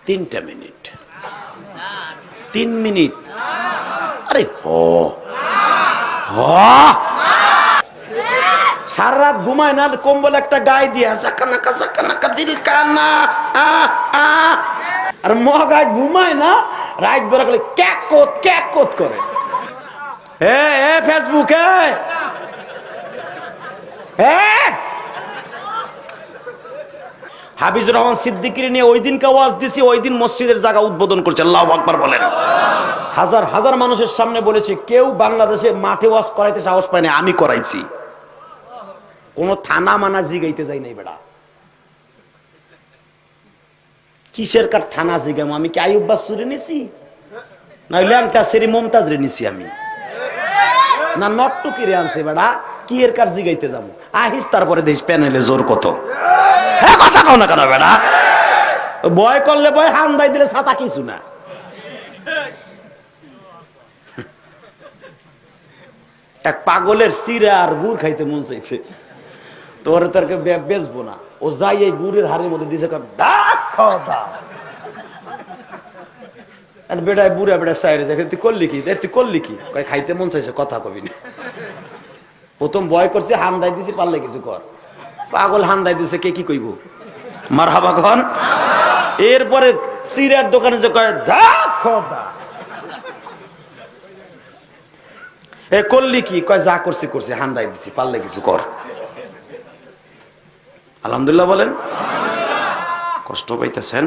3টা minute 3 minute আরে সারা রাত ঘুমায় না, কম্বল একটা গায়ে দিয়ে দিল কান্না আর মগায় ঘুমায় না, রাত বেড়া করে ক্যাক কোত করে। ফেসবুকে হাফিজুর রহমান সিদ্দিকীর নিয়ে ওই দিনকে ওয়াজ দিছি, ওই দিন মসজিদের জায়গা উদ্বোধন করছে। আল্লাহু আকবার বলেন। হাজার হাজার মানুষের সামনে বলেছি, কেউ বাংলাদেশে মাঠে ওয়াজ করাইতে সাহস পায় না, আমি করাইছি। কোন থানা মানা জিগাইতে যাই নাই বেড়া। কিসের কার থানা জিগাম? আমি কি আইয়ুব বাচ্চুরে নিছি, না ল্যাংটা সেরি মমতাজ রে নিছি আমি, না নট্টুকি রে আনছে বেড়া? কি এর কার জিগাইতে যাবো? আহিস তারপরে দেশ প্যানেলে জোর কত। হ্যাঁ কথা কও না কেন বেড়া? ভয় করলে ভয়, হান্দাই দিলে ছাতা কিছু না। এক পাগলের চিরা আর গুড় খাইতে মন চাইছে, তোরে তোরকে বেচবো না। ও যাই এই গুড়ের হাড়ির মধ্যে দিছে, বেড়ায় বুড়া বেড়া চাইরে যায়, তুই করলি কি? তুই করলি কি? খাইতে মন চাইছে, কথা কবি না। প্রথম ভয় করছে, হান্দাই দিছি, পারলে কিছু কর। পাগল হান্দাই দিছে, কে কি কইব? মারহাবা খান। এরপরে চিরার দোকানে যে কয় এ করলি কি? কয় যা করছি করছি, হান্দাই দিছি, পারলে কিছু কর। আলহামদুলিল্লাহ বলেন। কষ্ট পাইতেছেন?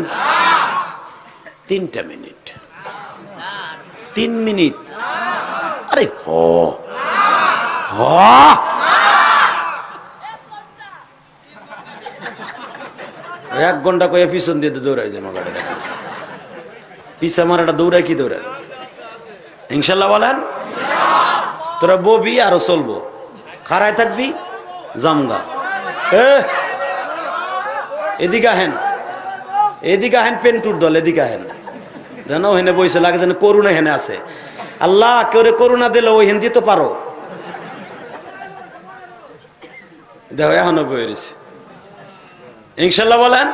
3টা মিনিট 3 মিনিট আরে 1 ঘন্টা কয়ে পিছন দিয়ে দৌড়াই যে মগাটা পিছা মারাটা দৌড়ায় কি দৌড়ায়? ইনশাল্লাহ বলেন। তোরা ববি আরো চলবো, খাড়ায় থাকবি জামগা। এদিকে আহেন, এদিকে আহেন, পেন্টুর দল এদিকে আহেন। জানো হেনে বইছে, লাগে যেন করুণা হেনে আছে। আল্লাহ কেউ করুণা দিলে ওই হিন্দি তো পারো। দেখো এখনো বই রয়েছে। ইনশাল্লাহ বলেন।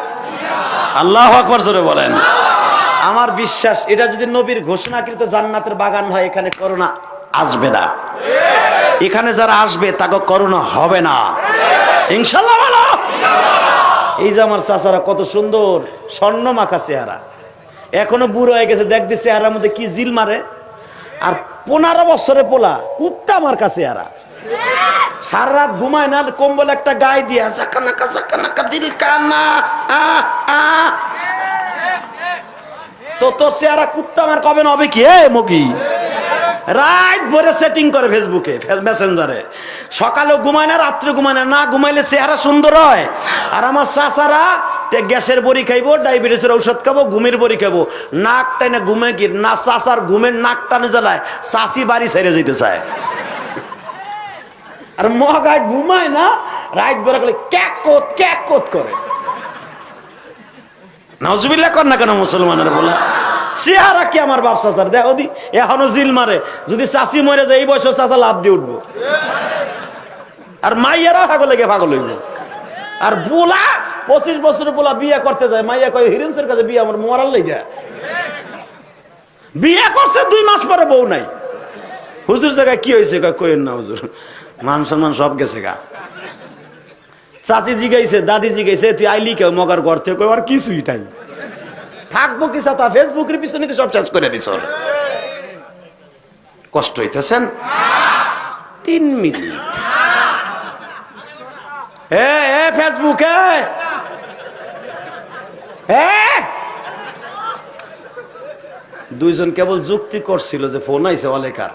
আল্লাহু আকবার জোরে বলেন। আমার বিশ্বাস, এটা যদি নবীর ঘোষণাকৃত জান্নাতের বাগান হয়, এখানে করোনা আসবে না। এখানে যারা আসবে তাকে করোনা হবে না। ইনশাল্লাহ বলো। এই যে আমার চাচারা কত সুন্দর স্বর্ণ মাখা চেহারা, এখনো বুড়ো হয়ে গেছে। দেখতে চেহারার মধ্যে কি জিল মারে। আর 15 বছরে পোলা কুত্তা আমার কাছে চেহারা। সারা রাত ঘুমায় না, কম্বল একটা গায়ে দিয়ে দিল কান্না তো তোর চেহারা কুত্তা আমার কবে হবে কি? মগি রাত ভরে সেটিং করে ফেসবুকে, মেসেঞ্জারে। সকালেও ঘুমায় না, রাত্রে ঘুমায় না। না ঘুমাইলে চেহারা সুন্দর হয়। আর আমার চাচারা গ্যাসের বড়ি খাইবো, ডায়াবেটিসের ঔষধ খাবো, ঘুমের বড়ি খাবো। নাক টানে ঘুমে কি না, চাচার ঘুমের নাক টানে জ্বালায়, চাচি বাড়ি ছেড়ে যেতে চায়। আর মগায় ঘুমায় না, রাত বেড়া করলে ক্যাক কোত করে। নাউজুবিল্লাহ কর না কেন মুসলমানের বলা? চেহারা কি আমার বাপ চাচার? দেখো দি এখনো জিল মারে। যদি চাচি মরে যায় এই বয়স, চাচা লাভ দিয়ে উঠবো। আর মাইয়ারা পাগল লেগে পাগল হইব। আর পোলা 25 বছরের পোলা বিয়ে করতে যায়, মাইয়া কয় হিরেন্সের কাছে বিয়ে আমার মরার লেগে। বিয়ে করছে 2 মাস পরে বউ নাই। হুজুর জায়গায় কি হয়েছে? কইেন না হুজুর, মান সম্মান সব গেছে গা। চাচি জিগাইছে, দাদি জিগাইছে, তুই আইলি কেউ মগার ঘর থেকে? কই আর কিছুই তাই থাকবো কি চাতা? ফেসবুকের পিছনে সব শেষ করে দিছ। কষ্ট হইতেছেন? 3 মিনিট ফেসবুকে দুইজন কেবল যুক্তি করছিল যে ফোন আইছে অলেকার।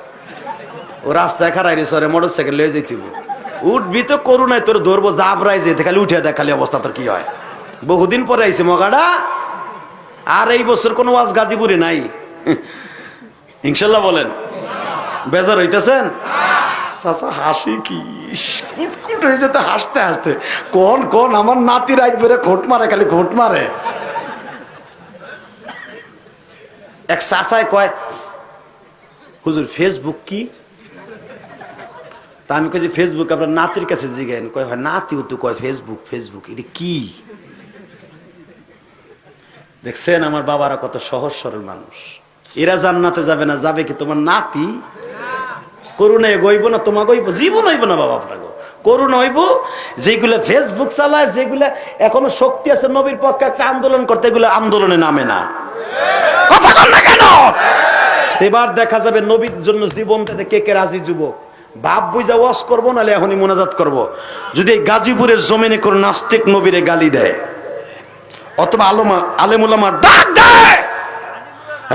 ও রাস্তায় খারাই সরে মোটরসাইকেল লয়ে যাইতিব। উঠবি তো করুণায় তোর ধরবো, জাবরাই যেতে খালি উঠে দেখ, খালি অবস্থা তোর কি হয়। বহুদিন পরে আইছে মগাটা। আর এই বছর কোনো ওয়াজ গাজীপুরে নাই। ইনশাল্লাহ বলেন। বেজার হইতেছেন? চাচা হাসি কি কুটকুট হয়ে যেতে হাসতে হাসতে। কোন আমার নাতি রাত বেড়ে ঘোট মারে, খালি ঘোট মারে। এক চাচায় কয়, হুজুর ফেসবুক কি? তা আমি কই যে ফেসবুক আপনার নাতির কাছে জিজ্ঞেন। কয় হয় নাতিও তো কয় ফেসবুক। এটা কি? দেখছেন আমার বাবারা কত সহজ সরল মানুষ। এরা জান্নাতে যাবে না, যাবে কি তোমার নাতি? করুণা গইব না তোমা গইব, জীবন হইব না বাবা আপনাকে। করুণা হইব যেগুলা ফেসবুক চালায়, যেগুলা এখনো শক্তি আছে নবীর পক্ষে একটা আন্দোলন করতে, এগুলো আন্দোলনে নামে না। কথা বল না কেন? এবার দেখা যাবে নবীর জন্য জীবন দিতে কে কে রাজি যুবক। বাপ বুঝা ওয়াজ করবো, নাহলে এখনই মোনাজাত করবো। যদি গাজীপুরের জমিনে করে নাস্তিক নবীরে গালি দেয়, অথবা আলেমুলামার ডাক দেয়,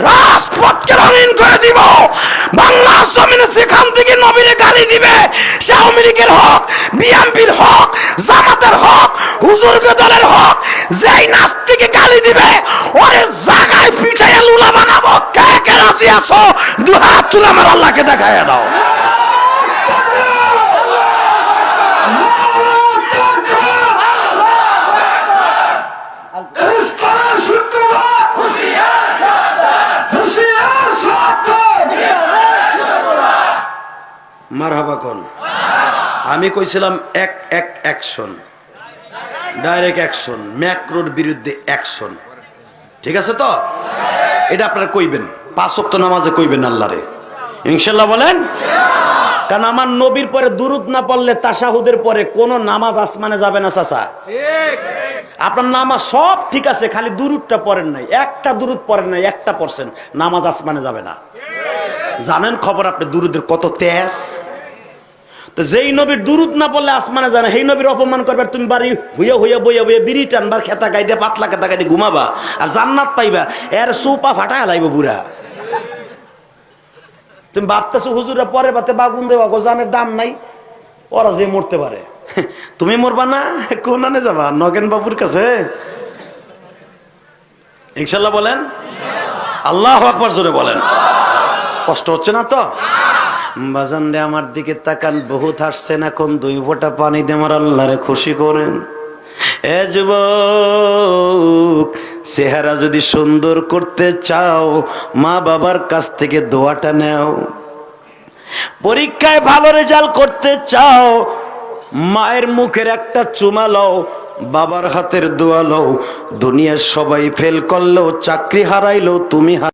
রাজপথকে রঙিন করে দিব। বাংলা জমিনে সেখান থেকে নবীরে গালি দিবে, সে আওয়ামী লীগের হোক, বিএনপির হোক, জামাতের হোক, হুজুরকে দলের হোক, যেই নাস্তিকে গালি দিবে ওরে জায়গায় পিটাইয়া লুলা বানাবো। কে কে রাজি আছো? দুই হাত তুলে আমার আল্লাহকে দেখাইয়া দাও। মারহাবা কোন? আমি কইছিলাম অ্যাকশন, ডাইরেক্ট অ্যাকশন, ম্যাক্রোর বিরুদ্ধে অ্যাকশন। ঠিক আছে তো? এটা আপনারা কইবেন, 5 ওয়াক্ত নামাজে কইবেন আল্লাহরে, ইনশাআল্লাহ বলেন। কারণ আমার নবীর পরে দুরুদ না পড়লে তাশাহুদের পরে কোন নামাজ আসমানে যাবে না চাচা। আপনার নামাজ সব ঠিক আছে, খালি দুরুদটা পড়েন নাই, একটা দুরুদ পড়েন নাই, একটা পড়ছেন, নামাজ আসমানে যাবে না। জানেন খবর আপনি দুরুদের কত তেজ? তো যেই নবীর দুরুদ না পড়লে আসমানে জানে, সেই নবীর অপমান করবার তুমি বাড়ি হইয়া হইয়া বইয়া বইয়া বিড়ি টানবার, খেতা গাইতে পাতলা খেতা গাইতে ঘুমাবা, আর জান্নাত পাইবা, এর চৌপা ফাটায় লাইব বুড়া। তুমি ভাবতেছো হুজুরা পরে বাতে বাগুন দেওয়া গোজানের দাম নাই, ওরা যে মরতে পারে, তুমি মরবা না? কোনানে যাবা? নগেন বাবুর কাছে। ইনশাল্লাহ বলেন, আল্লাহু আকবার জোরে বলেন। কষ্ট হচ্ছে না তো? বাজান রে আমার দিকে তাকান, বহুত হাসছেন, এখন 2 ফোঁটা পানি দিয়ে আমার আল্লাহরে খুশি করেন। এ যুবক, চেহারা যদি সুন্দর করতে চাও, মা বাবার কাছ থেকে দোয়াটা নাও। পরীক্ষায় ভালো রেজাল্ট করতে চাও, মায়ের মুখের একটা চুমা লও, বাবার হাতের দোয়া লও। দুনিয়ার সবাই ফেল করলেও, চাকরি হারাইলেও তুমি